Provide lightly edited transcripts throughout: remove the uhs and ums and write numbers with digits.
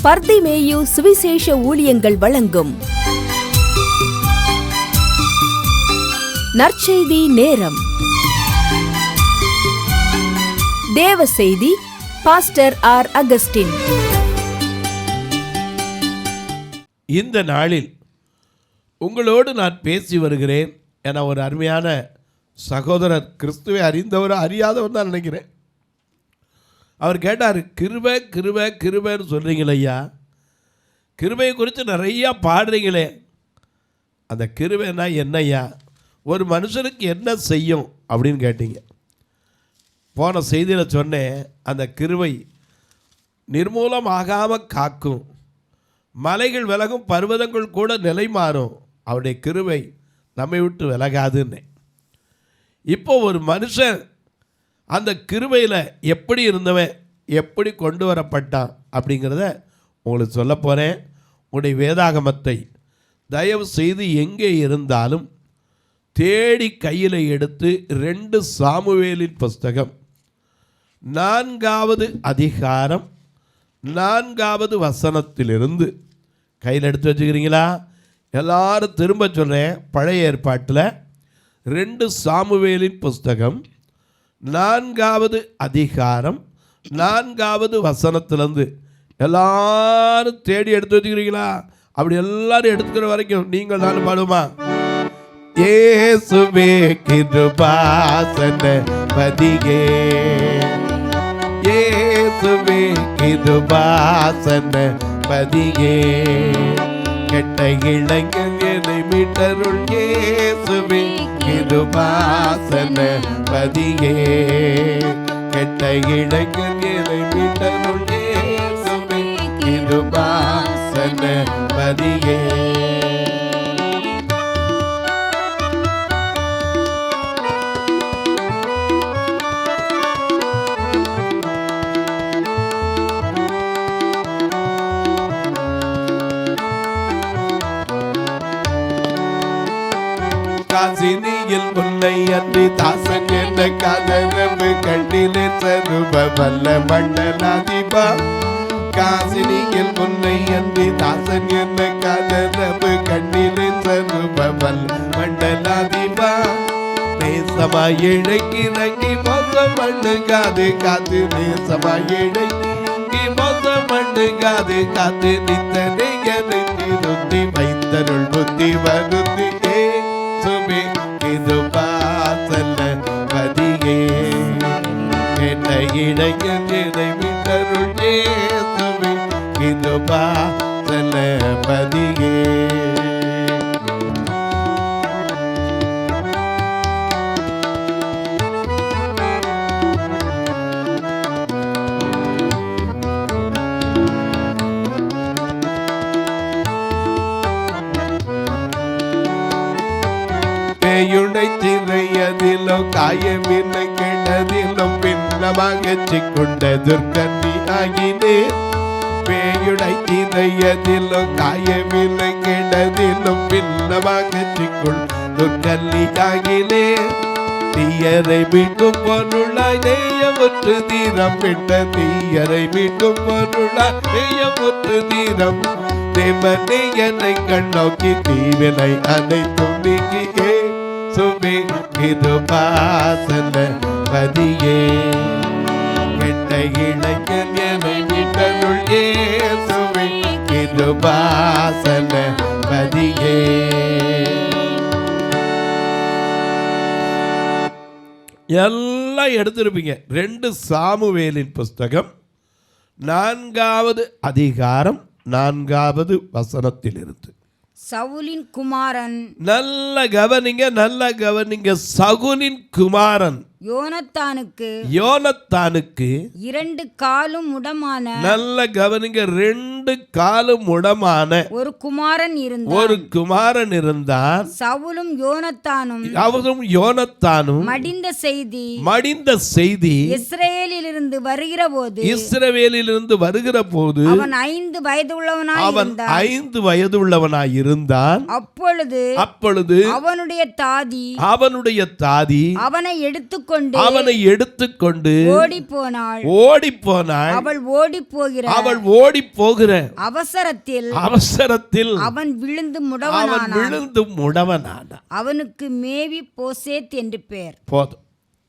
பர்திமேயு சுவிசேஷ ஊழியங்கள் வழங்கும் நற்செய்தி நேரம். தேவ செய்தி பாஸ்டர் ஆர். அகஸ்டின். இந்த நாளில் உங்களோடு நான் பேசி வருகிறேன் என ஒரு அருமையான சகோதரர், கிறிஸ்துவை அறிந்தவர் அறியாதவர் தான் நினைக்கிறேன். அவர் கேட்டார், கிருபை கிருபை கிருபைன்னு சொல்கிறீங்களே ஐயா, கிருபையை குறித்து நிறையா பாடுறீங்களே, அந்த கிருபைன்னா என்னய்யா, ஒரு மனுஷனுக்கு என்ன செய்யும் அப்படின்னு கேட்டீங்க. போன செய்தியில் சொன்னேன், அந்த கிருபை நிர்மூலமாகாமல் காக்கும், மலைகள் விலகும், பர்வதங்கள் கூட நிலை மாறும், அவருடைய கிருபை நம்மை விட்டு விலகாதுன்னு. இப்போ ஒரு மனுஷன் அந்த கிருபையில் எப்படி இருந்தவன், எப்படி கொண்டு வரப்பட்டான் அப்படிங்கிறத உங்களுக்கு சொல்ல போகிறேன். உங்களுடைய வேதாகமத்தை தயவு செய்து எங்கே இருந்தாலும் தேடி கையில் எடுத்து 2 சாமுவேலின் புஸ்தகம் 4வது அதிகாரம் 4வது வசனத்திலிருந்து கையில் எடுத்து வச்சுக்கிறீங்களா? எல்லாரும் திரும்ப சொல்கிறேன். பழைய ஏற்பாட்டில் 2 சாமுவேலின் புஸ்தகம் 4வது அதிகாரம் 4வது வசனத்திலேருந்து எல்லாரும் தேடி எடுத்து வச்சுக்கிறீங்களா? அப்படி எல்லாரும் எடுத்துக்கிற வரைக்கும் நீங்கள் நான் பாடுமா? இயேசுவே கிருபாசன பதிகே, இயேசுவே கிருபாசன பதிகே, கெட்ட இளைஞனை மீட்டருள் இயேசுவே கிருபாசன பதியே, கெட்ட இளைஞனை மீட்டருள் இயேசுவே கிருபாசன பதியே. காசினியில் உன்னை அன்றி தாசன் என்ற கதரவு கண்டிலே சருப வல்ல மண்டலாதிபா, காசினியில் உன்னை அன்றி தாசன் என்ற கதரவு கண்டிலே சருப வல்ல மண்டலாதிபா, நேசமாய் இழைக்கு இறங்கி மோசம் பண்ணுகாது காத்து, நேசமாய் இழைக்கு மோசம் பண்ணுகாது காத்து, நித்தனை எனக்கு நொத்தி வைத்தருள் புத்தி வருத்தி கிருபாசன பதியே, கெட்ட இளைஞனை மீட்டருள் இயேசுவே கிருபாசன பதியே. சிறையதிலோ காயமில்லை கெட்டதிலோ பின்னமாக கொண்ட துர்க்கண்ணி ஆகினே, பேயுடை சிறையதிலோ காயமில்லை கெட்டதிலோ பின்னமாக கொண்ட துர்க்கண்ணி ஆகினே, தீயரை மீட்டும் பொருளாய் நெய்யமுற்று தீரம் விட்ட, தீயரை மீட்டும் பொருளாய் நெய்யமுற்று தீரம், தேவனே என்னை கண்ணோக்கி தீவினை அனைத்தும் நீக்கியே சுபே கிருபாசன பதியே, கெட்ட இளைஞன் என்னை மீட்டருள் இயேசுவே கிருபாசன பதியே. எல்லாம் எடுத்திருப்பீங்க. 2 சாமுவேலின் புஸ்தகம் 4வது அதிகாரம் 4வது வசனத்திலிருந்து. சவுலின் குமாரன், நல்ல கவனிங்க, சகுனின் குமாரன் யோனத்தானுக்கு 2 காலும் முடமான, நல்ல கவனிங்க, 2 காலும் முடமான ஒரு குமாரன் இருந்தான். சவுலும் யோனத்தானும் மடிந்த செய்தி இஸ்ரவேலிலிருந்து வருகிற போது அவன் 5 வயதுள்ளவனாய் இருந்தான். அப்பொழுது அவனுடைய தாதி அவனை எடுத்து எடுத்துக்கொண்டு ஓடி போனாள். அவள் ஓடி போகிற அவசரத்தில் அவன் விழுந்து முடவனானான். அவனுக்கு மேவி போசேத் என்று பெயர். போதும்.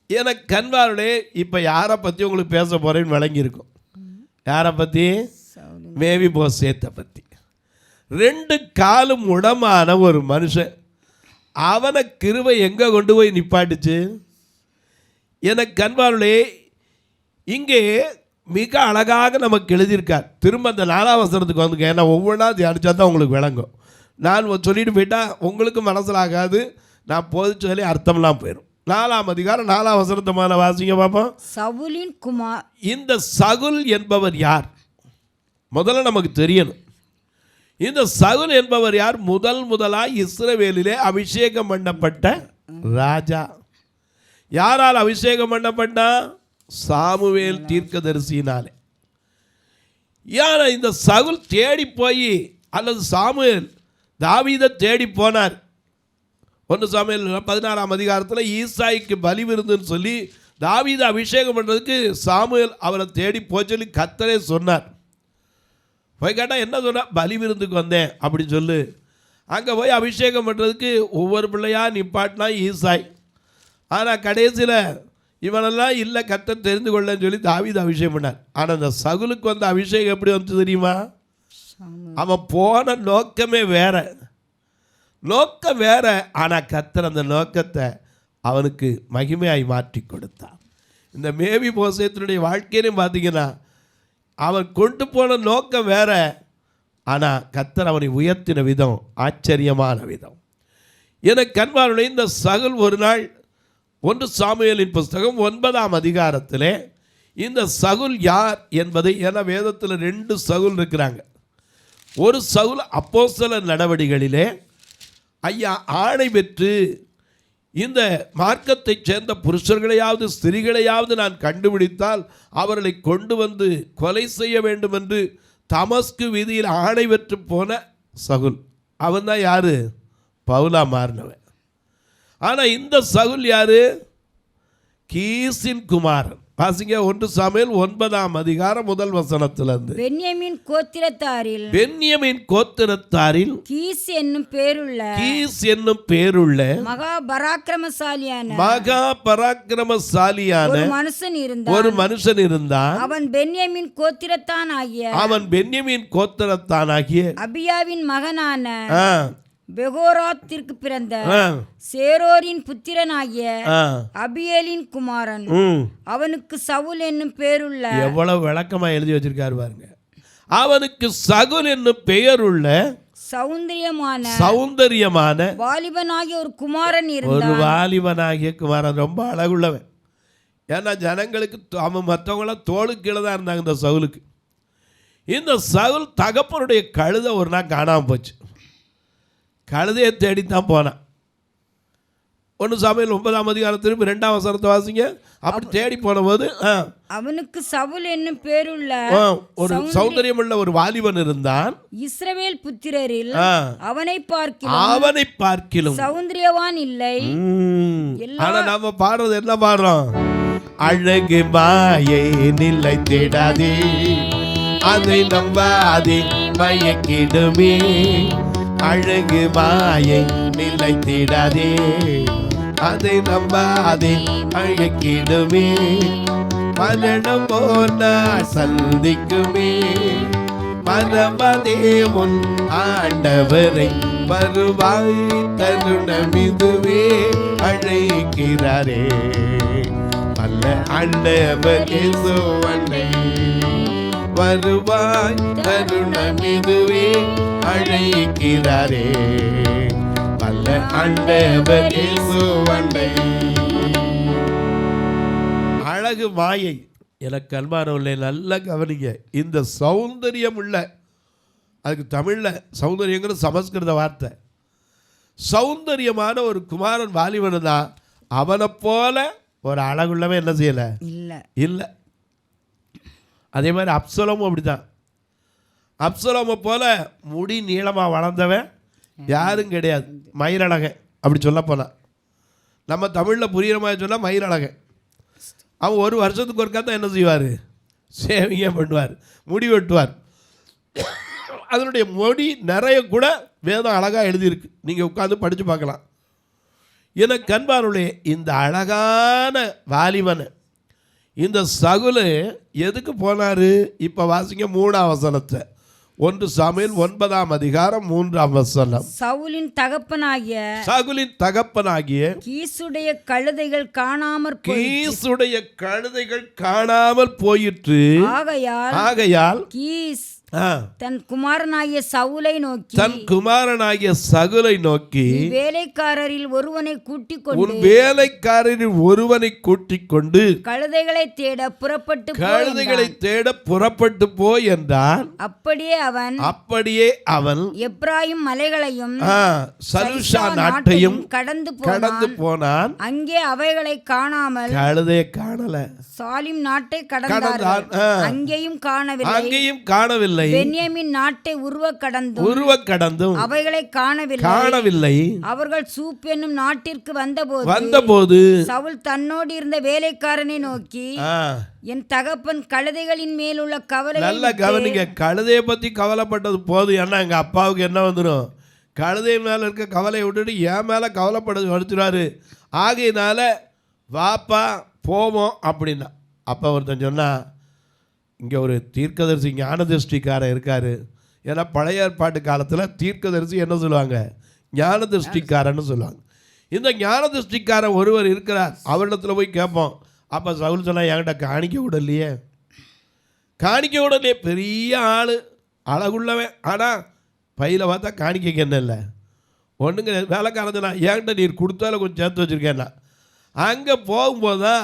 எனக்கு கண்பாருடைய இப்போ யாரை பற்றி உங்களுக்கு பேச போகிறேன்னு விளங்கி இருக்கும். யாரை பற்றி? மேவி போசேத்தை பற்றி. 2 காலும் முடமான ஒரு மனுஷன், அவனை கிருபை எங்கே கொண்டு போய் நிப்பாட்டுச்சு? எனக்கு கண்பாருடைய இங்கே மிக அழகாக நமக்கு எழுதியிருக்கார். திரும்ப அந்த 4ஆம் வசனத்துக்கு வந்துங்க. ஏன்னா ஒவ்வொன்றா தியானிச்சா தான் உங்களுக்கு விளங்கும். நான் சொல்லிட்டு போயிட்டால் உங்களுக்கு மனசில் ஆகாது. நான் போது சொல்லி அர்த்தம்லாம் போயிடும். 4ஆம் அதிகாரம் 4ஆம் வசனத்தை வாசிங்க பார்ப்போம். சவுலின் குமார். இந்த சகுல் என்பவர் யார்? முதல்ல நமக்கு தெரியணும். இந்த சகுல் என்பவர் யார்? முதலாய் இஸ்ரவேலிலே அபிஷேகம் பண்ணப்பட்ட ராஜா. யாரால் அபிஷேகம் பண்ணப்பட்டா? சாமுவேல் தீர்க்கதரிசியினாலே. யார் இந்த சகுல் தேடி போய், அல்லது சாமுவேல் தாவீதை தேடி போனார். 1 சாமுவேல் 16ஆம் அதிகாரத்தில் ஈசாய்க்கு பலி விருந்துன்னு சொல்லி தாவீதை அபிஷேகம் பண்ணுறதுக்கு சாமுவேல் அவரை தேடி போய் சொல்லி கர்த்தரே சொன்னார். போய் கேட்டால் என்ன சொன்னால், பலி விருந்துக்கு வந்தேன் அப்படி சொல்லு. அங்கே போய் அபிஷேகம் பண்ணுறதுக்கு ஒவ்வொரு பிள்ளையாக நிப்பாட்டினா ஈசாய். ஆனால் கடைசியில் இவனெல்லாம் இல்லை, கர்த்தர் தெரிந்து கொள்ளன்னு சொல்லி தாவீது அபிஷேகம் பண்ணார். ஆனால் அந்த சகுலுக்கு வந்த அபிஷேகம் எப்படி வந்து தெரியுமா? அவன் போன நோக்கமே வேற, நோக்கம் வேற. ஆனால் கர்த்தர் அந்த நோக்கத்தை அவனுக்கு மகிமையாய் மாற்றி கொடுத்தான். இந்த மேவி போசேத்தினுடைய வாழ்க்கையிலையும் பார்த்தீங்கன்னா, அவன் கொண்டு போன நோக்கம் வேற, ஆனால் கர்த்தர் அவனை உயர்த்தின விதம் ஆச்சரியமான விதம். எனக்கு கண்பாருடைய இந்த சகுல் ஒரு நாள் 1 சாமுவேலின் புஸ்தகம் 9ஆம் அதிகாரத்திலே இந்த சகுல் யார் என்பதை, ஏன்னா வேதத்தில் 2 சகுல் இருக்கிறாங்க. ஒரு சகுல் அப்போஸ்தலர் நடவடிக்கைகளிலே ஐயா ஆணை பெற்று இந்த மார்க்கத்தை சேர்ந்த புருஷர்களையாவது ஸ்திரீகளையாவது நான் கண்டுபிடித்தால் அவர்களை கொண்டு வந்து கொலை செய்ய வேண்டும் என்று தமஸ்கு வீதியில் ஆணை பெற்று போன சகுல். அவன் தான் யாரு? பவுலா மாறினவன். ஆனால் இந்த சகுல் யாரு? கீசின் குமாரன். வாசிங்க 1 சாமுவேல் 9ஆம் அதிகாரம் 1 வசனத்திலிருந்து. பென்யமீன் கோத்திரத்தாரில் கீஸ் என்னும் பேருள்ள மகா பராக்கிரமசாலியான ஒரு மனுஷன் இருந்தான். அவன் பென்யமீன் கோத்திரத்தானாகிய அபியாவின் மகனான பெகோராத்திற்கு பிறந்த சேரோரின் புத்திரனாகிய அபியேலின் குமாரன். அவனுக்கு சவுல் என்னும் பேருள்ள. எவ்வளவு விளக்கமா எழுதி வச்சிருக்காரு பாருங்க. அவனுக்கு சகுல் என்னும் பெயருள்ள சௌந்தரியமான வாலிபனாகிய ஒரு குமாரன் இருந்தான். ஒரு வாலிபனாகிய குமாரன் ரொம்ப அழகுள்ளவன். ஏன்னா ஜனங்களுக்கு அவன் மற்றவங்களாம் தோளுக்கு கீழே தான் இருந்தாங்க இந்த சவுலுக்கு. இந்த சவுல் தகப்பனுடைய கழுதை ஒரு நாள் காணாமல் போச்சு. கழுதையை தேடித்தான் போனான். 1 சாமுவேல் 9ஆம் அதிகாரம் திரும்பி 2ஆம் வசனத்தை வாசிங்க. அப்படி தேடி போன போது அவனுக்கு சவுல் என்னும் பேருள்ள ஒரு சௌந்தரியமுள்ள ஒரு வாலிபன் இருந்தான். இஸ்ரவேல் புத்திரரில் அவனை பார்க்கிலும் சௌந்தரியவான் இல்லை. ஆனா நாம பாடுறது என்ன பாடுறோம்? அழகு மாயை நிலை தேடாதே, அதை நம்பாதே மயக்கிடுமே. அழகு மாயை நிலைத்திடாதே, அதை நம்பாதே அழகிடுமே. மரணம் போனா சந்திக்குமே, மரமதே முன் ஆண்டவரை வருவாய் தருணமிதுவே அழைக்கிறாரே. அல்ல ஆண்டவர் இயேசுவனை வருவாய் தருணமிதுவே அழைக்கிறாரே. அல்ல ஆண்டவர் இயேசுவனை. அழகு மாயை. எனக்கு அன்பானவர்களே நல்லா கவனிங்க. இந்த சௌந்தரியம் உள்ள, அதுக்கு தமிழில் சௌந்தரியங்கிற சமஸ்கிருத வார்த்தை. சௌந்தரியமான ஒரு குமாரன் வாலிபன் தான். அவனை போல ஒரு அழகுள்ளவன் என்ன செய்யலை? இல்லை. அதே மாதிரி அப்சலோமும் அப்படி தான். அப்சலோமை போல முடி நீளமாக வளர்ந்தவன் யாரும் கிடையாது. மயிரழகன் அப்படி சொல்ல போனால், நம்ம தமிழில் புரிகிற மாதிரி சொன்னால் மயிரழகன். அவன் ஒரு வருஷத்துக்கு ஒருக்கா தான் என்ன செய்வார்? சேவிங்க பண்ணுவார், முடி வெட்டுவார். அதனுடைய மொழி நிறைய கூட வேதம் அழகாக எழுதியிருக்கு, நீங்கள் உட்காந்து படித்து பார்க்கலாம். எனக்கு அன்பானுடைய இந்த அழகான வாலிபன் இந்த சகுலு எதுக்கு போனார்? இப்போ வாசிங்க 3ஆம் வசனத்தை. 1 சாமுவேல் 9ஆம் அதிகாரம் 3ஆம் வசனம். சவுலின் தகப்பனாகிய கீசுடைய கழுதைகள் காணாமல் போயிற்று. ஆகையால் கீஸ் தன் குமாரனாகிய சவுலை நோக்கி வேலைக்காரரில் ஒருவனை கூட்டிக் கொண்டு கழுதைகளை தேட புறப்பட்டு போய் என்றான். அப்படியே அவன் எப்ராயிம் மலைகளையும் சலுஷா நாட்டையும் கடந்து போனான். அங்கே அவைகளை காணாமல் கழுதையை காணல. சாலிம் நாட்டை கடந்தான், அங்கேயும் காணவில்லை. பென்யமீன் நாட்டை உருவ கடந்தும் அவைகளை காணவில்லை. அவர்கள் சூப் என்னும் நாட்டிற்கு வந்தபோது சவுல் தன்னோடு இருந்த வேலைக்காரனை நோக்கி, என் தகப்பன் கழுதைகளின் மேல் உள்ள கவலை. நல்ல கவனிங்க, கழுதையை பத்தி கவலைப்பட்டது போது. ஏன்னா எங்க அப்பாவுக்கு என்ன வந்துடும்? கழுதை மேல இருக்க கவலையை விட்டுட்டு என் மேல கவலைப்பட்டது வடுத்துறாரு. ஆகையினால வாப்பா போவோம் அப்படின்னா. அப்போ ஒருத்தன் சொன்னா, இங்கே ஒரு தீர்க்கதரிசி ஞானதிருஷ்டிக்காரன் இருக்கார். ஏன்னா பழைய ஏற்பாட்டு காலத்தில் தீர்க்கதரிசி என்ன சொல்லுவாங்க? ஞானதிருஷ்டிக்காரன்னு சொல்லுவாங்க. இந்த ஞானதிருஷ்டிக்காரன் ஒருவர் இருக்கிறார், அவரிடத்துல போய் கேட்போம். அப்போ சவுல் சொன்னால், என்கிட்ட காணிக்க விடலையே. பெரிய ஆள், அழகுள்ளவன். ஆனால் பையில் பார்த்தா காணிக்கைக்கு என்ன இல்லை, ஒன்றுங்க. வேலைக்காரன் என்கிட்ட நீர் கொடுத்தாலும் கொஞ்சம் சேர்த்து வச்சுருக்கேன்னா. அங்கே போகும்போது தான்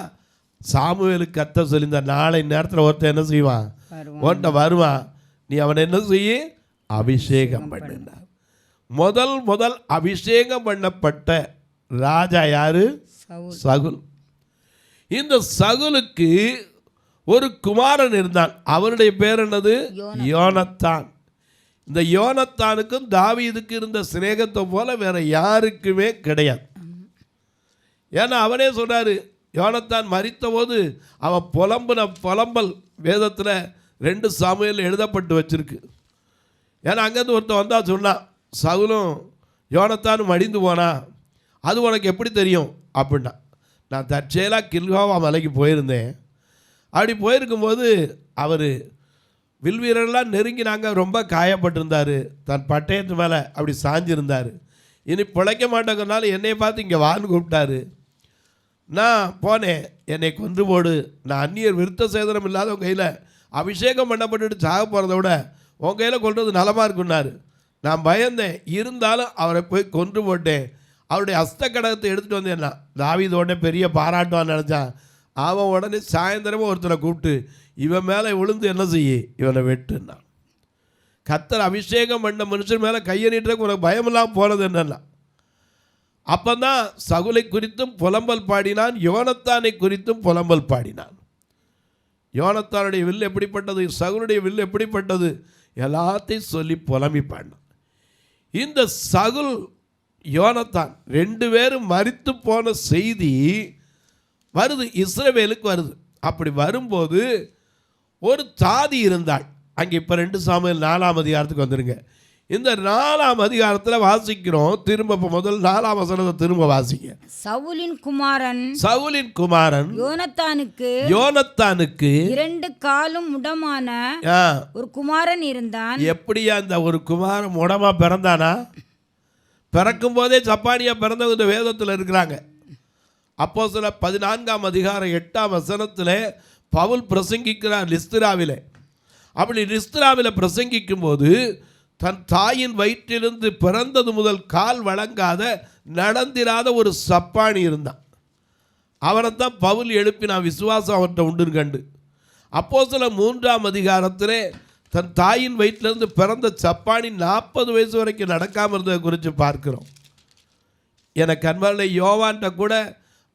சாமுவேலுக்கு கர்த்தர் சொல்லியிருந்த நாளை நேரத்தில் ஒருத்தர் என்ன செய்வான்? ஒன்றை வருவான். நீ அவனை என்ன செய்ய? அபிஷேகம் பண்ணினார். முதல் அபிஷேகம் பண்ணப்பட்ட ராஜா யாரு? சகுல். இந்த சகுலுக்கு ஒரு குமாரன் இருந்தான். அவனுடைய பேர் என்னது? யோனத்தான். இந்த யோனத்தானுக்கும் தாவீதுக்கு இருந்த சிநேகத்தை போல வேற யாருக்குமே கிடையாது. ஏன்னா அவனே சொல்றாரு, யோனத்தான் மரித்த போது அவன் புலம்பல் வேதத்தில் 2 சாமுவேல் எழுதப்பட்டு வச்சிருக்கு. ஏன்னா அங்கேருந்து ஒருத்தன் வந்தா சொன்னான், சவுலும் யோனத்தானும் மடிந்து போனா, அது உனக்கு எப்படி தெரியும் அப்படின்னா. நான் தற்செயலாக கில்காவா மலைக்கு போயிருந்தேன். அப்படி போயிருக்கும்போது அவர் வில்வீரர்லாம் நெருங்கினாங்க. ரொம்ப காயப்பட்டிருந்தார். தன் பட்டயத்து மேலே அப்படி சாஞ்சிருந்தார். இனி பிழைக்க மாட்டேங்கிறனால என்னை பார்த்து இங்கே வான்னு கூப்பிட்டாரு. நான் போனேன். என்னை கொன்று போடு, நான் அந்நியர் விருத்த சேதனம் இல்லாத உங்கள் கையில் அபிஷேகம் பண்ணப்பட்டுட்டு சாக போகிறத விட உங்கள் கையில் கொள்வது நலமாக இருக்குன்னாரு. நான் பயந்தேன். இருந்தாலும் அவரை போய் கொன்று போட்டேன். அவருடைய அஸ்த கடகத்தை எடுத்துகிட்டு வந்தேன்னா தாவீது உடனே பெரிய பாராட்டுவான்னு நினச்சான். அவன் உடனே சாயந்தரமாக ஒருத்தரை கூப்பிட்டு, இவன் மேலே விழுந்து என்ன செய்ய, இவனை வெட்டுன்னா. கர்த்தர் அபிஷேகம் பண்ண மனுஷன் மேலே கையை நீட்டுறதுக்கு உனக்கு பயமெல்லாம் போனது என்னன்னா. அப்போ தான் சகுலை குறித்தும் புலம்பல் பாடினான், யோனத்தானை குறித்தும் புலம்பல் பாடினான். யோனத்தானுடைய வில் எப்படிப்பட்டது, சகுலுடைய வில் எப்படிப்பட்டது, எல்லாத்தையும் சொல்லி புலம்பி பாடினான். இந்த சகுல் யோனத்தான் 2 பேரும் மரித்து போன செய்தி வருது, இஸ்ரவேலுக்கு வருது. அப்படி வரும்போது ஒரு தாதி இருந்தாள் அங்கே. இப்போ 2 சாமுவேல் 4ஆம் அதிகாரத்துக்கு வந்துருங்க. இந்த 4ஆம் அதிகாரத்தில் வாசிக்கிறோம். திரும்ப முதல் 4ஆம் வசனத்தை திரும்ப வாசிங்க. சவுலின் குமாரன் யோனத்தானுக்கு 2 காலும் முடமான ஒரு குமாரன் இருந்தான். எப்படியா இந்த ஒரு குமாரன் முடமா பிறந்தானா? பிறக்கும் போதே சப்பானியா பிறந்தவங்க இந்த வேதத்தில் இருக்கிறாங்க. அப்போஸ்தலர் 14ஆம் அதிகாரம் 8ஆம் வசனத்தில் பவுல் பிரசங்கிக்கிறார் லிஸ்திராவிலே. அப்படி லிஸ்திராவில் பிரசங்கிக்கும் போது தன் தாயின் வயிற்றிலிருந்து பிறந்தது முதல் கால் வழங்காத நடந்திராத ஒரு சப்பானி இருந்தான். அவனைத்தான் பவுல் எழுப்பினான், விசுவாசம் அவன்கிட்ட உண்டுன்னு கண்டு. அப்போஸ்தலர் 3ஆம் அதிகாரத்திலே தன் தாயின் வயிற்றிலிருந்து பிறந்த சப்பானி 40 வயசு வரைக்கும் நடக்காமல் இருந்ததை குறித்து பார்க்கிறோம். எனக்கு அன்பான யோவான்கிட்ட கூட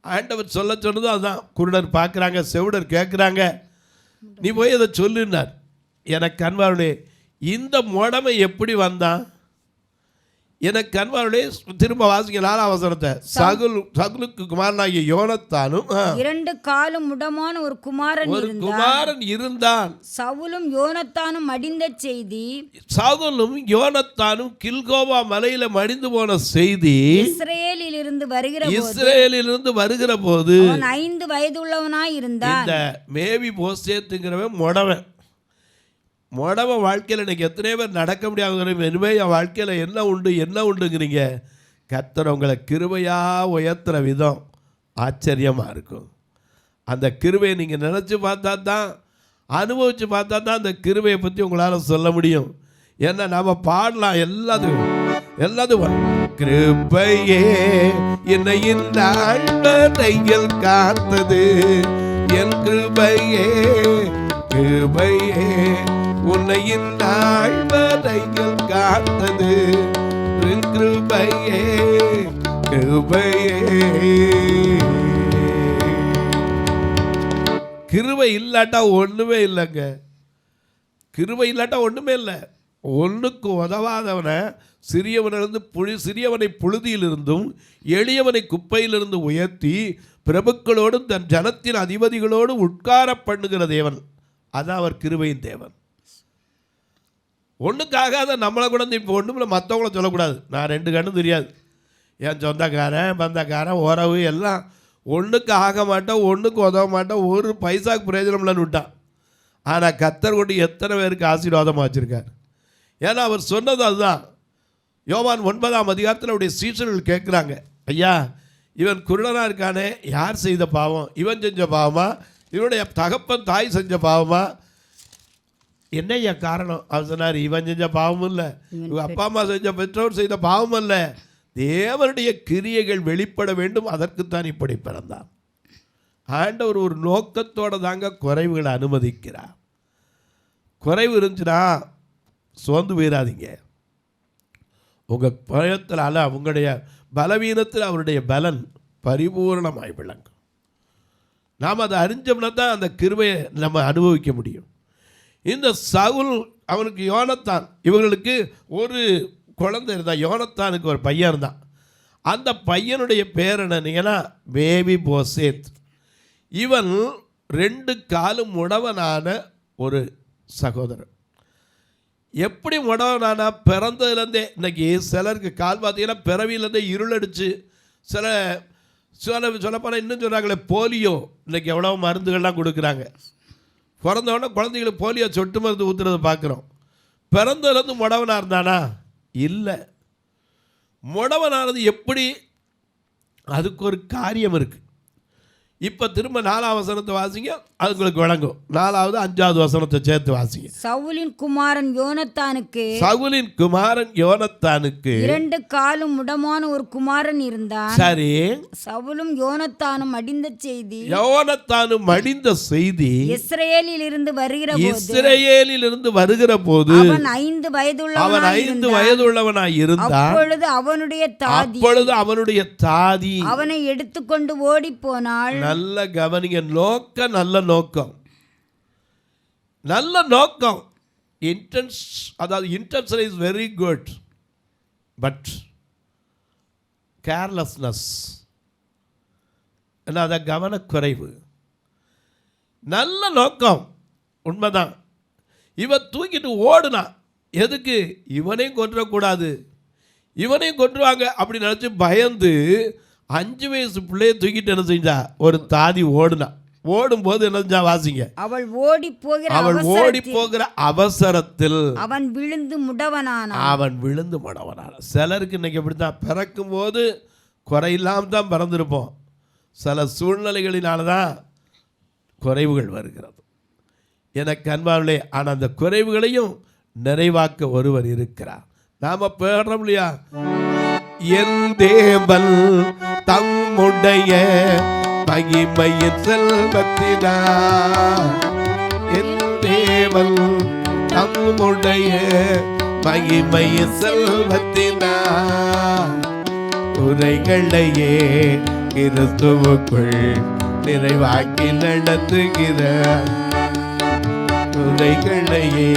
ஆண்டவர் சொல்ல சொன்னது அதுதான். குருடர் பார்க்குறாங்க, செவிடர் கேட்குறாங்க, நீ போய் அதை சொல்லுனார். எனக்கு அன்பானே, இந்த முடமை எப்படி வந்தான்? எனக்கு அன்பாருடைய திரும்ப வாசிங்க 4ஆம் வசனத்தை. சகுலுக்கு குமாரனாகிய யோனத்தானும் 2 காலும் முடமான ஒரு குமாரன் இருந்தான். சவுலும் யோனத்தானும் மடிந்த செய்தி, சவுலும் யோனத்தானும் கில்கோவா மலையில மடிந்து போன செய்தி இஸ்ரேலிலிருந்து வருகிற போது அவன் 5 வயதுள்ளவனாய் இருந்தான். இந்த மேவி போசேத்துங்கிறவன் முடவ வாழ்க்கையில் இன்னைக்கு எத்தனை பேர் நடக்க முடியாதுங்கிற இனிமே என் வாழ்க்கையில் என்ன உண்டுங்கிறீங்க. கர்த்தர் உங்களை கிருபையாக உயர்த்துற விதம் ஆச்சரியமாக இருக்கும். அந்த கிருபையை நீங்கள் நினச்சி பார்த்தா தான், அனுபவித்து பார்த்தா தான் அந்த கிருபையை பற்றி உங்களால் சொல்ல முடியும். ஏன்னா நாம் பாடலாம் எல்லாத்தையும் கிருபையே என்னை இந்த ஆழ்வதையில் காத்தது, என் கிருபையே உன்னை இந்த ஆழ்வதையில் காத்தது, கிருபையே. கிருபை இல்லாட்டா ஒண்ணுமே இல்லைங்க. கிருபை இல்லாட்டா ஒண்ணுமே இல்லை. ஒன்றுக்கு உதவாதவனை சிறியவனை புழுதியிலிருந்தும் எளியவனை குப்பையிலிருந்து உயர்த்தி பிரபுக்களோடும் தன் ஜனத்தின் அதிபதிகளோடும் உட்கார பண்ணுகிற தேவன், அதான் அவர் கிருபையின் தேவன். ஒன்றுக்காக அதை நம்மளை கூட இப்போ ஒன்றும் மற்றவங்கள சொல்லக்கூடாது. நான் 2 கண்ணும் தெரியாது, என் சொந்தக்காரன் பந்தக்காரன் உறவு எல்லாம் ஒன்றுக்கு ஆக மாட்டோம், ஒன்றுக்கு உதவ மாட்டோம், ஒரு பைசாக்கு பிரயோஜனம் இல்லைன்னு விட்டான். ஆனால் கர்த்தர் கொண்டு எத்தனை பேருக்கு ஆசீர்வாதமாக வச்சுருக்கார். ஏன்னா அவர் சொன்னது அதுதான். யோவான் 9ஆம் அதிகாரத்தில் அவருடைய சீஷர்கள் கேட்குறாங்க, ஐயா இவன் குருடனாக இருக்கானே, யார் செய்த பாவம்? இவன் செஞ்ச பாவமா, இவனுடைய தகப்பன் தாய் செஞ்ச பாவமா, என்னையா காரணம்? அவர் சொன்னார், இவன் செஞ்ச பாவமும் இல்லை, இவன் அப்பா அம்மா செஞ்ச பெற்றோர் செய்த பாவம் அல்ல, தேவனுடைய கிரியைகள் வெளிப்பட வேண்டும், அதற்குத்தான் இப்படி பிறந்தான். ஆண்டவர் ஒரு நோக்கத்தோடு தாங்க குறைவுகளை அனுமதிக்கிறார். குறைவு இருந்துச்சுன்னா சோர்ந்து போயிடாதீங்க. உங்கள் பயத்தில் அல்ல, உங்களுடைய பலவீனத்தில் அவருடைய பலன் பரிபூர்ணமாய் விளங்கும். நாம் அதை அறிஞ்சோம்னா தான் அந்த கிருபையை நம்ம அனுபவிக்க முடியும். இந்த சவுல், அவனுக்கு யோனத்தான், இவங்களுக்கு ஒரு குழந்தை இருந்தான். யோனத்தானுக்கு ஒரு பையன் இருந்தான். அந்த பையனுடைய பேர் என்னன்னா மேவி போசேத். இவன் 2 காலும் முடவனான ஒரு சகோதரன். எப்படி முடவனானா, பிறந்ததுலேருந்தே, இன்னைக்கு சிலருக்கு கால் பார்த்தீங்கன்னா பிறவியிலேருந்தே இருளடிச்சு, சொல்லப்போனால் இன்னும் சொல்கிறாங்களே போலியோ, இன்றைக்கி எவ்வளோ மருந்துகள்லாம் கொடுக்குறாங்க. பிறந்தவொடனே குழந்தைங்களுக்கு போலியோ சொட்டு மருந்து ஊற்றுறதை பார்க்குறோம். பிறந்ததுலேருந்து முடவனாக இருந்தானா? இல்லை. முடவனானது எப்படி? அதுக்கு ஒரு காரியம் இருக்குது. இப்போ திரும்ப 4ஆம் வசனத்தை வாசிங்க, அது உங்களுக்கு வழங்கும். 4வது 5வது வசனத்தை சேர்த்து வாசிங்க. சவுலின் குமாரன் யோனத்தானுக்கு 2 காலும் முடமான ஒரு குமாரன் இருந்தான். சரி. சவுலும் யோனத்தானும் மடிந்த செய்தி இஸ்ரேலிலிருந்து வருகிற போது அவன் 5 வயதுள்ளவனாய் இருந்தான். அப்பொழுது அவனுடைய தாதி அவனை எடுத்துக்கொண்டு ஓடி போனாள். நல்ல கவனிங்க, நல்ல நோக்கம் அதாவது intention is very good, but carelessness, அத கவனக்குறைவு. நல்ல நோக்கம் உண்மைதான். இவன் தூக்கிட்டு ஓடுனான். எதுக்கு? இவனையும் கொன்றக்கூடாது, இவனையும் கொன்றுவாங்க அப்படி நினச்சி பயந்து 5 வயசு பிள்ளைய தூக்கிட்டு என்ன செஞ்சா? ஒரு தாதி ஓடுனா. ஓடும்போது என்ன செஞ்சா? வாசிங்க. அவள் ஓடி போகிற அவசரத்தில் அவன் விழுந்து முடவனானான். சிலருக்கு இன்னைக்கு எப்படித்தான், பிறக்கும் போது குறையில்லாமல் தான் பிறந்திருப்போம். சில சூழ்நிலைகளினால தான் குறைவுகள் வருகிறது. எனக்கு அன்பார்களே, ஆனால் அந்த குறைவுகளையும் நிறைவாக்க ஒருவர் இருக்கிறார். நாம பேடுறோம் இல்லையா? என் தேவன் தம்முடைய மகிமையின் செல்வத்தினார், என் தேவன் தம்முடைய மகிமையின் செல்வத்தினார் குறைகளையே கிறிஸ்துவுக்குள் நிறைவாக்கி நடத்துகிறார். குறைகளையே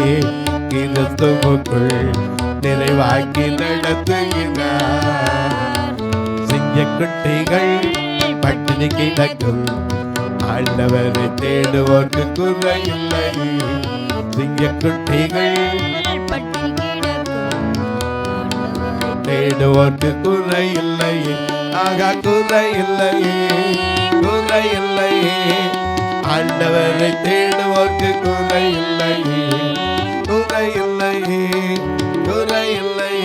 கிறிஸ்துவுக்குள் நிறைவாக்கி நடத்துகிறார். சிங்கக்குட்டிகள் பட்டினி கிடக்கும், ஆண்டவரை தேடுவோர்க்கு குறையில்லை. சிங்கக்குட்டிகள் தேடுவோர்க்கு குறையில்லை. ஆகா குறையில்லை, குறையில்லை. ஆண்டவரை தேடுவோர்க்கு குறையில்லை, குறையில்லை, குறையில்லை.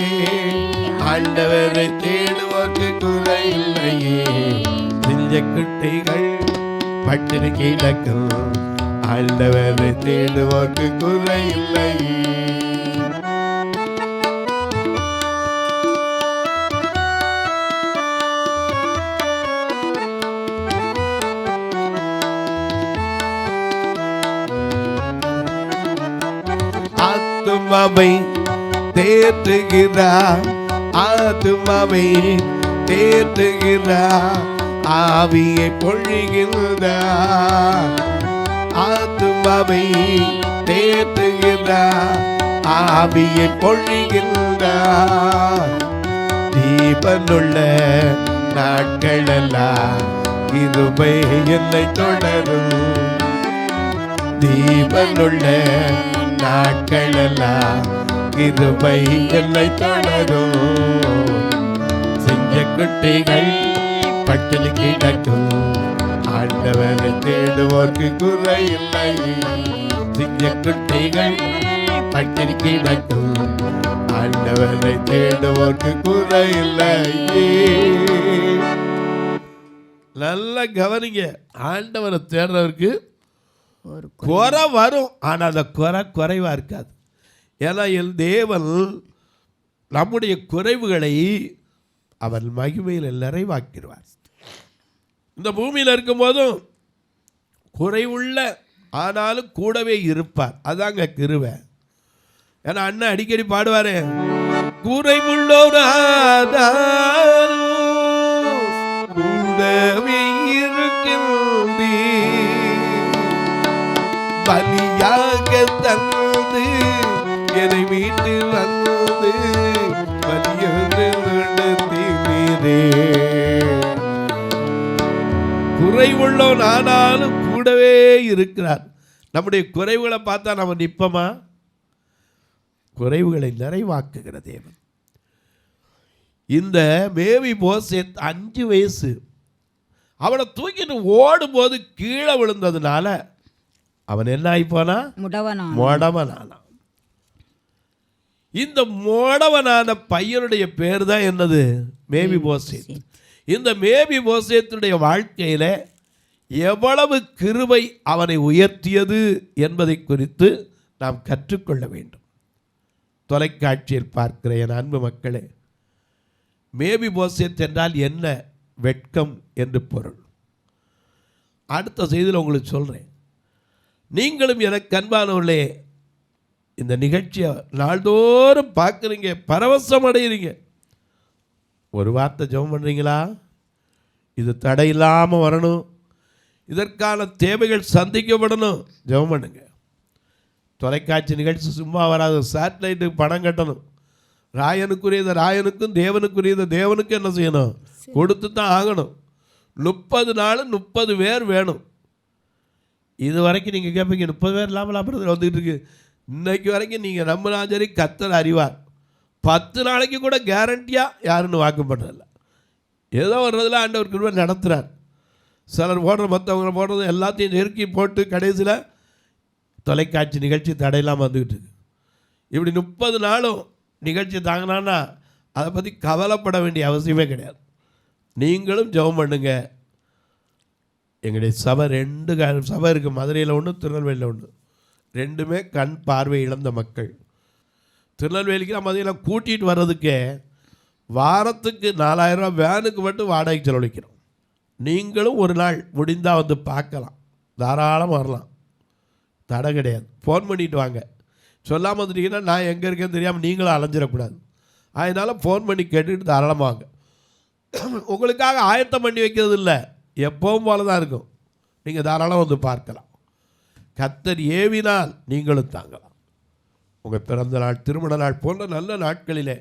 ஆண்டவரை தேடுவோர்க்கு குறையில்லை. சிங்கக்குட்டிகள் பட்டினி கிடக்கும், ஆண்டவரை தேடுவோர்க்கு குறையில்லை. ஆத்துமாவை தேற்றுகிறார், ஆத்துமாவை தேற்றுகிறார், ஆவியை பொழிகிறார். ஆத்துமாவை தேற்றுகிறார், ஆவியை பொழிகிறார். ஜீவனுள்ள நாட்களெல்லாம் கிருபை என்னை தொடரும். ஜீவனுள்ள நாட்களெல்லாம் கிருபை என்னை தொடரும். சிங்கக்குட்டிகள் பட்டினி கிடக்கும், ஆண்டவரை தேடுவோர்க்கு குறையில்லை. சிங்கக்குட்டிகள் பட்டினி கிடக்கும், ஆண்டவரை தேடுவோர்க்கு குறையில்லை. நல்லா கவனிங்க, ஆண்டவரை தேடுறவருக்கு குறை வரும், ஆனால் அந்த குறை குறைவா இருக்காது. ஏன்னா என் தேவன் நம்முடைய குறைவுகளை அவன் மகிமையில் நிறைவாக்கிடுவார். இந்த பூமியில் இருக்கும்போதும் குறைவுள்ள ஆனாலும் கூடவே இருப்பார். அதாங்க கிருபை. ஏன்னா அண்ணன் அடிக்கடி பாடுவாரு, குறைவுள்ளோர் கூடவே இருக்கின்றீ, பலியாக தந்து என்னை மீட்டு வந்து பலியாக நடத்தினீரே. குறைவுள்ளவன் ஆனாலும் கூடவே இருக்கிறார். நம்முடைய குறைவுகளை பார்த்தா நம்ம நிற்போமா? குறைவுகளை நிறைவாக்குகிற தேவன். இந்த மேவி போசேத் 5 வயசு, அவனை தூக்கிட்டு ஓடும்போது கீழே விழுந்ததுனால அவன் என்ன ஆகி போனா? மொடவனானான். இந்த மொடவனான பையனுடைய பேர் தான் என்னது? மேவி போசேத். இந்த மேவி போசேத்துடைய வாழ்க்கையில எவ்வளவு கிருபை அவனை உயர்த்தியது என்பதை குறித்து நாம் கற்றுக்கொள்ள வேண்டும். தொலைக்காட்சியில் பார்க்கிற என் அன்பு மக்களே, மேவி போசேத் என்றால் என்ன? வெட்கம் என்று பொருள். அடுத்த செய்தியில் உங்களுக்கு சொல்கிறேன். நீங்களும் எனக்கு அன்பானவர்களே, இந்த நிகழ்ச்சியை நாள்தோறும் பார்க்குறீங்க, பரவசம் அடைகிறீங்க. ஒரு வார்த்தை ஜெபம் பண்ணுறீங்களா? இது தடையில்லாமல் வரணும், இதற்கான தேவைகள் சந்திக்கப்படணும். ஜெபம் பண்ணுங்க. தொலைக்காட்சி நிகழ்ச்சி சும்மா வராது. சேட்டலைட்டுக்கு பணம் கட்டணும். ராயனுக்குரியதை ராயனுக்கும், தேவனுக்குரியதை தேவனுக்கும் என்ன செய்யணும்? கொடுத்து தான் ஆகணும். 30 நாள் 30 பேர் வேணும். இது வரைக்கும் நீங்கள் கேட்பீங்க, 30 பேர் இல்லாமல் அப்புறம் வந்துக்கிட்டு இருக்கு. இன்னைக்கு வரைக்கும் நீங்கள் நம்பினா சரி, கர்த்தர் அறிவார். 10 நாளைக்கு கூட கேரண்டியாக யாருன்னு வாக்கு பண்ணுறதில்ல. ஏதோ வர்றதில் ஆண்டவர் கிருபை நடத்துகிறார். சிலர் போடுற, மற்றவங்க போடுறது எல்லாத்தையும் நெருக்கி போட்டு கடைசியில் தொலைக்காட்சி நிகழ்ச்சி தடையில்லாமல் வந்துக்கிட்டு இருக்கு. இப்படி 30 நாளும் நிகழ்ச்சி தாங்கினான்னா அதை பற்றி கவலைப்பட வேண்டிய அவசியமே கிடையாது. நீங்களும் ஜெபம் பண்ணுங்க. எங்களுடைய சபை 2 சபை இருக்குது. மதுரையில் ஒன்று, திருநெல்வேலியில் ஒன்று. 2மே கண் பார்வை இழந்த மக்கள். திருநெல்வேலிக்கு நம்ம மதுரையில் கூட்டிகிட்டு வர்றதுக்கே வாரத்துக்கு 4000 ரூபா வேனுக்கு மட்டும் வாடகை செலவழிக்கிறோம். நீங்களும் ஒரு நாள் முடிந்தால் வந்து பார்க்கலாம், தாராளமாக வரலாம், தடை கிடையாது. ஃபோன் பண்ணிட்டு வாங்க. சொல்லாமல் வந்துட்டீங்கன்னா நான் எங்கே இருக்கேன்னு தெரியாமல் நீங்களும் அலைஞ்சிடக்கூடாது. அதனால் ஃபோன் பண்ணி கேட்டுக்கிட்டு தாராளமாக வாங்க. உங்களுக்காக ஆயத்தம் பண்ணி வைக்கிறது இல்லை, எப்பவும் போல தான் இருக்கும். நீங்கள் தாராளமாக வந்து பார்க்கலாம். கர்த்தர் ஏவினால் நீங்களும் தாங்கலாம். உங்கள் பிறந்த நாள், திருமண நாள் போன்ற நல்ல நாட்களிலே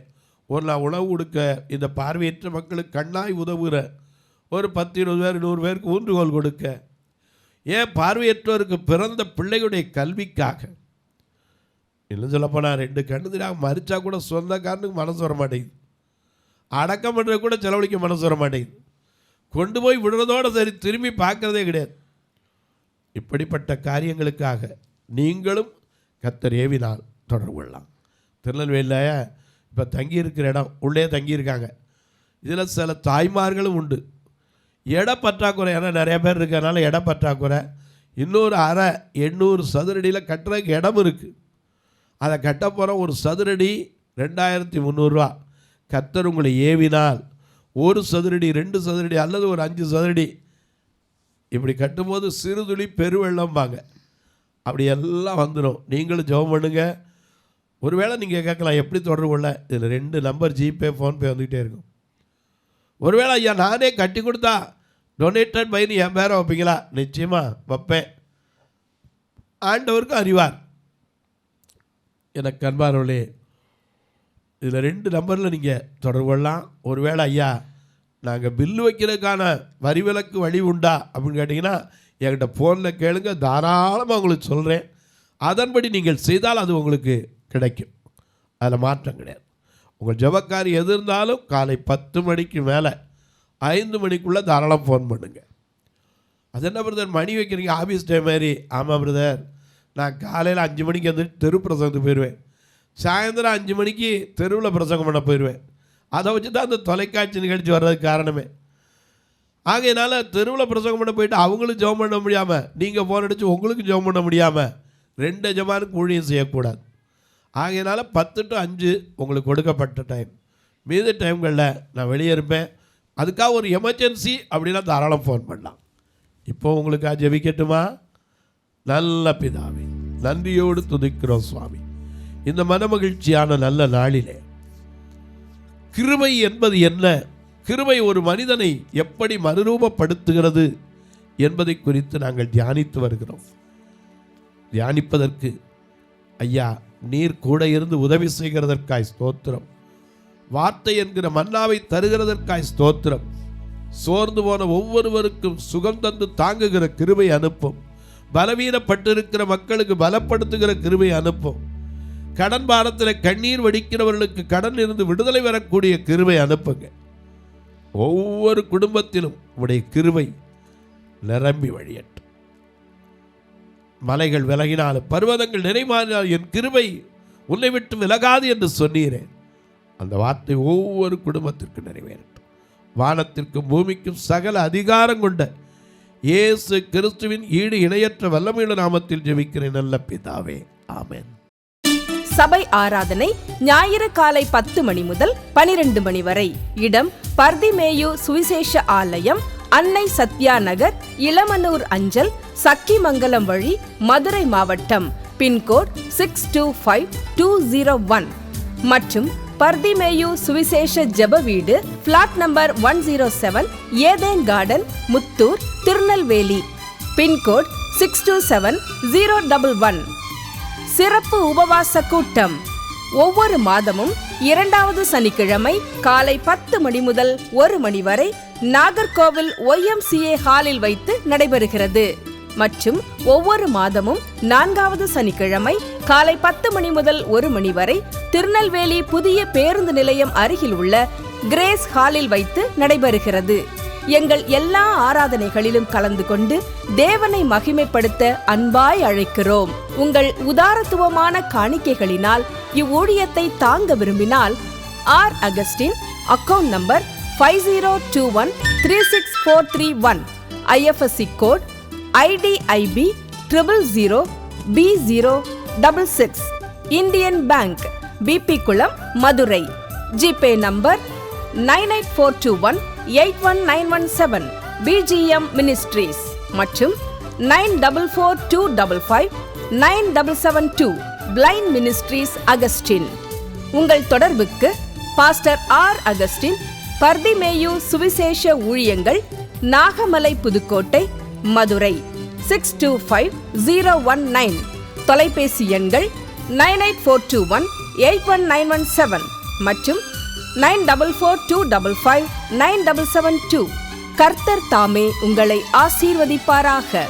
ஒரு நாள் உணவு கொடுக்க இந்த பார்வையற்ற மக்களுக்கு கண்ணாய் உதவுகிற ஒரு 10, 20 பேர், 100 பேருக்கு ஊன்றுகோல் கொடுக்க, ஏன் பார்வையற்றோருக்கு பிறந்த பிள்ளைகளுடைய கல்விக்காக, இன்னும் சொல்லப்போனால் 2 கண்ணுதிராக மறிச்சா கூட சொந்தக்காரனுக்கு மனசு வர மாட்டேங்குது, அடக்கம் பண்ணுறது கூட செலவழிக்க மனசு வர மாட்டேங்குது, கொண்டு போய் விடுறதோடு சரி, திரும்பி பார்க்குறதே கிடையாது. இப்படிப்பட்ட காரியங்களுக்காக நீங்களும் கர்த்தர் ஏவினால் தொடர்பு கொள்ளலாம். திருநெல்வேலியில் இப்போ தங்கியிருக்கிற இடம், உள்ளே தங்கியிருக்காங்க. இதில் சில தாய்மார்களும் உண்டு. இட பற்றாக்குறை, ஏன்னா நிறைய பேர் இருக்கிறதுனால இட பற்றாக்குறை. இன்னொரு அறை 800 சதுரடியில் கட்டுறதுக்கு இடம் இருக்குது. அதை கட்ட போகிற ஒரு சதுரடி 2300 ரூபா. கர்த்தர் உங்களை ஏவினால் 1 சதுரடி, 2 சதுரடி அல்லது ஒரு 5 சதுரடி இப்படி கட்டும்போது சிறுதுளி பெருவெள்ளம்பாங்க, அப்படி எல்லாம் வந்துடும். நீங்களும் ஜெபம் பண்ணுங்க. ஒருவேளை நீங்கள் கேட்கலாம் எப்படி தொடர்பு கொள்ள, இதில் 2 நம்பர் ஜிபே, ஃபோன்பே வந்துக்கிட்டே இருக்கும். ஒருவேளை ஐயா நானே கட்டி கொடுத்தா டொனேட்டட் பைன்னு என் பேரை வைப்பீங்களா? நிச்சயமாக வைப்பேன். ஆண்டவருக்கும் அறிவார். எனக்கு அன்பானவர்களே, இதில் 2 நம்பரில் நீங்கள் தொடர்பு கொள்ளலாம். ஒருவேளை ஐயா நாங்கள் பில்லு வைக்கிறதுக்கான வரி விலக்கு வழி உண்டா அப்படின்னு கேட்டிங்கன்னா என்கிட்ட ஃபோனில் கேளுங்க, தாராளமாக உங்களுக்கு சொல்கிறேன். அதன்படி நீங்கள் செய்தால் அது உங்களுக்கு கிடைக்கும், அதில் மாற்றம் கிடையாது. உங்கள் ஜெபக்காரி எது இருந்தாலும் காலை 10 மணிக்கு மேலே 5 மணிக்குள்ளே தாராளம் ஃபோன் பண்ணுங்கள். அது என்ன பிரதர் மணி வைக்கிறீங்க ஆஃபீஸ் டைம் மாதிரி? ஆமாம் பிரதர், நான் காலையில் 5 மணிக்கு வந்து தெரு பிரசங்கத்துக்கு போயிடுவேன், சாயந்தரம் 5 மணிக்கு தெருவில் பிரசங்கம் பண்ண போயிடுவேன். அதை வச்சு தான் அந்த தொலைக்காட்சி நிகழ்ச்சி வர்றதுக்கு காரணமே. ஆகையினால தெருவில் பிரசங்கம் பண்ண போயிட்டு அவங்களும் ஜெபம் பண்ண முடியாமல், நீங்கள் ஃபோன் அடித்து உங்களுக்கு ஜெபம் பண்ண முடியாமல் 2 எஜமானுக்கு ஊழியம் செய்யக்கூடாது. ஆகையினால 10 to 5 உங்களுக்கு கொடுக்கப்பட்ட டைம். மீது டைம்களில் நான் வெளியே இருப்பேன். அதுக்காக ஒரு எமர்ஜென்சி அப்படின்னா தாராளம் ஃபோன் பண்ணலாம். இப்போ உங்களுக்காக ஜெபிக்கட்டுமா? நல்ல பிதாவே, நன்றியோடு துதிக்கிறோம் சுவாமி. இந்த மனமகிழ்ச்சியான நல்ல நாளிலே கிருபை என்பது என்ன, கிருபை ஒரு மனிதனை எப்படி மறுரூபப்படுத்துகிறது என்பதை குறித்து நாங்கள் தியானித்து வருகிறோம். தியானிப்பதற்கு ஐயா நீர் கூட இருந்து உதவி செய்கிறதற்காய் ஸ்தோத்திரம். வார்த்தை என்கிற மன்னாவை தருகிறதற்காய் ஸ்தோத்திரம். சோர்ந்து போன ஒவ்வொருவருக்கும் சுகம் தந்து தாங்குகிற கிருபை அனுப்பும். பலவீனப்பட்டிருக்கிற மக்களுக்கு பலப்படுத்துகிற கிருபை அனுப்பும். கடன் பாரத்தில் கண்ணீர் வடிக்கிறவர்களுக்கு கடன் இருந்து விடுதலை வரக்கூடிய கிருபை அனுப்புங்க. ஒவ்வொரு குடும்பத்திலும் உடைய கிருபை நிரம்பி வழியட்டும். மலைகள் விலகினாலும் பர்வதங்கள் நிறைமாறினால் என் கிருபை உன்னை விட்டு விலகாது என்று சொன்னீரேன். அந்த வார்த்தை ஒவ்வொரு குடும்பத்திற்கும் நிறைவேறட்டும். வானத்திற்கும் பூமிக்கும் சகல அதிகாரம் கொண்ட இயேசு கிறிஸ்துவின் ஈடு இணையற்ற வல்லமையுள்ள நாமத்தில் ஜெபிக்கிறேன் நல்ல பிதாவே, ஆமென். சபை ஆராதனை ஞாயிறு காலை 10 மணி முதல் 12 மணி வரை. இடம் பர்திமேயு சுவிசேஷ ஆலயம், அன்னை சத்யா நகர், இளமனூர் அஞ்சல், சக்கிமங்கலம் வழி, மதுரை மாவட்டம். பின்கோட் 625201 மற்றும் பர்திமேயு சுவிசேஷ ஜெப வீடு, plot number 107, Eden garden, Muthur, Tirunelveli. Pincode 627011. சிறப்பு உபவாச கூட்டம் ஒவ்வொரு மாதமும் 2வது சனிக்கிழமை காலை 10 மணி முதல் 1 மணி வரை நாகர்கோவில் YMCA ஹாலில் வைத்து நடைபெறுகிறது. மற்றும் ஒவ்வொரு மாதமும் 4வது சனிக்கிழமை காலை 10 மணி முதல் 1 மணி வரை திருநெல்வேலி புதிய பேருந்து நிலையம் அருகில் உள்ள கிரேஸ் ஹாலில் வைத்து நடைபெறுகிறது. எங்கள் எல்லா ஆராதனைகளிலும் கலந்து கொண்டு தேவனை மகிமைப்படுத்த அன்பாய் அழைக்கிறோம். உங்கள் உதாரத்துவமான காணிக்கைகளினால் இவ்வூழியத்தை தாங்க விரும்பினால் R. Augustine, account number 5021364331, IFSC code IDIB 000B066, Indian Bank, BP Kulam, Madurai. GPay number 98421819117, BGM ministries மற்றும் 9442559772, பிளைண்ட் மினிஸ்ட்ரீஸ் அகஸ்டின். உங்கள் தொடர்புக்கு பாஸ்டர் R. அகஸ்டின், பர்திமேயு சுவிசேஷ ஊழியங்கள், நாகமலை, புதுக்கோட்டை, மதுரை 625019. தொலைபேசி எண்கள் 9842181917 மற்றும் 9442559772. கர்த்தர் தாமே உங்களை ஆசீர்வதிப்பாராக.